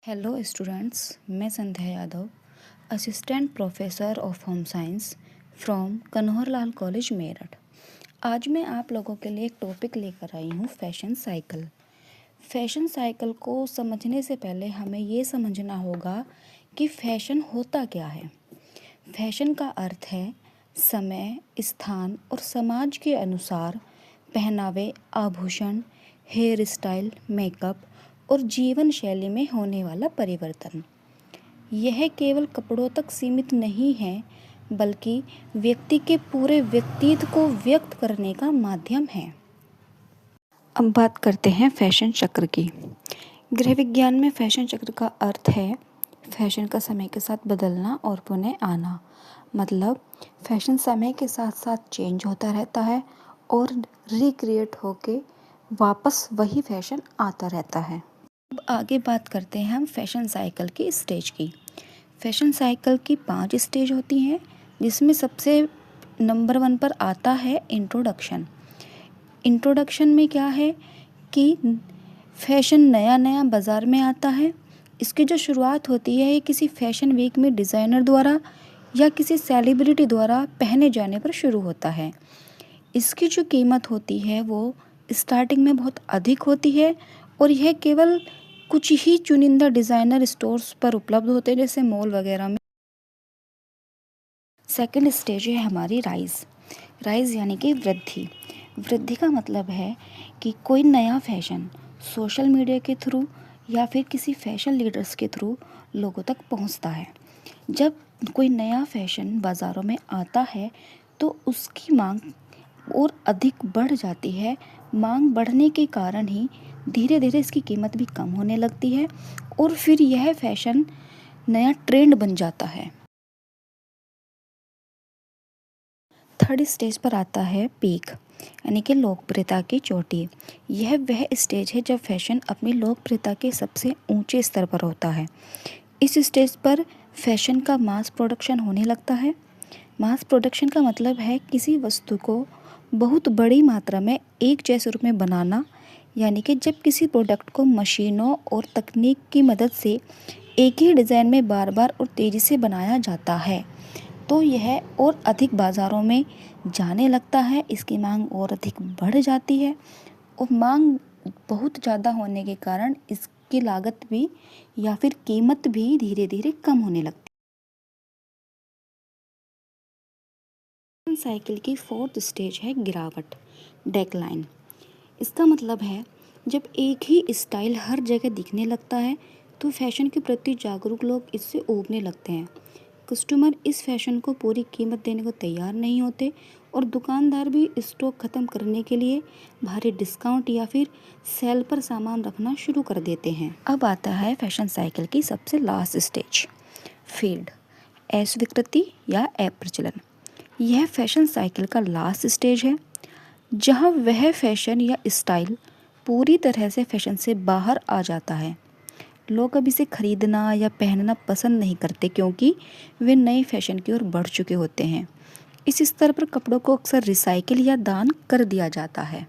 Hello students, मैं Sandhya Yadav, assistant professor of home science from Kanhaurlal college Meerut. आज मैं आप लोगों के लिए एक टॉपिक लेकर आई हूँ, फैशन साइकिल। फैशन साइकिल को समझने से पहले हमें ये समझना होगा कि फैशन होता क्या है। फैशन का अर्थ है समय, स्थान और समाज के अनुसार पहनावे, आभूषण, हेयर स्टाइल, मेकअप और जीवन शैली में होने वाला परिवर्तन। यह केवल कपड़ों तक सीमित नहीं है, बल्कि व्यक्ति के पूरे व्यक्तित्व को व्यक्त करने का माध्यम है। अब बात करते हैं फैशन चक्र की। गृह विज्ञान में फैशन चक्र का अर्थ है फैशन का समय के साथ बदलना और पुनः आना। मतलब फैशन समय के साथ साथ चेंज होता रहता है और रिक्रिएट होके वापस वही फैशन आता रहता है। अब आगे बात करते हैं हम फैशन साइकिल की स्टेज की। फैशन साइकिल की 5 स्टेज होती हैं, जिसमें सबसे नंबर 1 पर आता है इंट्रोडक्शन। इंट्रोडक्शन में क्या है कि फैशन नया नया बाज़ार में आता है। इसकी जो शुरुआत होती है ये किसी फैशन वीक में डिज़ाइनर द्वारा या किसी सेलिब्रिटी द्वारा पहने जाने पर शुरू होता है। इसकी जो कीमत होती है वो स्टार्टिंग में बहुत अधिक होती है और यह केवल कुछ ही चुनिंदा डिज़ाइनर स्टोर्स पर उपलब्ध होते हैं, जैसे मॉल वगैरह में। सेकंड स्टेज है हमारी राइज यानी कि वृद्धि। वृद्धि का मतलब है कि कोई नया फैशन सोशल मीडिया के थ्रू या फिर किसी फैशन लीडर्स के थ्रू लोगों तक पहुंचता है। जब कोई नया फैशन बाज़ारों में आता है तो उसकी मांग और अधिक बढ़ जाती है। मांग बढ़ने के कारण ही धीरे धीरे इसकी कीमत भी कम होने लगती है और फिर यह फैशन नया ट्रेंड बन जाता है। थर्ड स्टेज पर आता है पीक यानी कि लोकप्रियता की चोटी। यह वह स्टेज है जब फैशन अपनी लोकप्रियता के सबसे ऊंचे स्तर पर होता है। इस स्टेज पर फैशन का मास प्रोडक्शन होने लगता है। मास प्रोडक्शन का मतलब है किसी वस्तु को बहुत बड़ी मात्रा में एक जैसे रूप में बनाना, यानी कि जब किसी प्रोडक्ट को मशीनों और तकनीक की मदद से एक ही डिज़ाइन में बार बार और तेज़ी से बनाया जाता है तो यह और अधिक बाज़ारों में जाने लगता है। इसकी मांग और अधिक बढ़ जाती है और मांग बहुत ज़्यादा होने के कारण इसकी लागत भी या फिर कीमत भी धीरे धीरे कम होने लगती है। साइकिल की 4th स्टेज है गिरावट, डेक्लाइन। इसका मतलब है जब एक ही स्टाइल हर जगह दिखने लगता है तो फैशन के प्रति जागरूक लोग इससे ऊबने लगते हैं। कस्टमर इस फैशन को पूरी कीमत देने को तैयार नहीं होते और दुकानदार भी स्टॉक खत्म करने के लिए भारी डिस्काउंट या फिर सेल पर सामान रखना शुरू कर देते हैं। अब आता है फैशन साइकिल की सबसे लास्ट स्टेज, फेड, अस्वीकृति या अप्रचलन। यह फैशन साइकिल का लास्ट स्टेज है जहां वह फैशन या स्टाइल पूरी तरह से फैशन से बाहर आ जाता है। लोग अब इसे खरीदना या पहनना पसंद नहीं करते क्योंकि वे नए फैशन की ओर बढ़ चुके होते हैं। इस स्तर पर कपड़ों को अक्सर रिसाइकिल या दान कर दिया जाता है।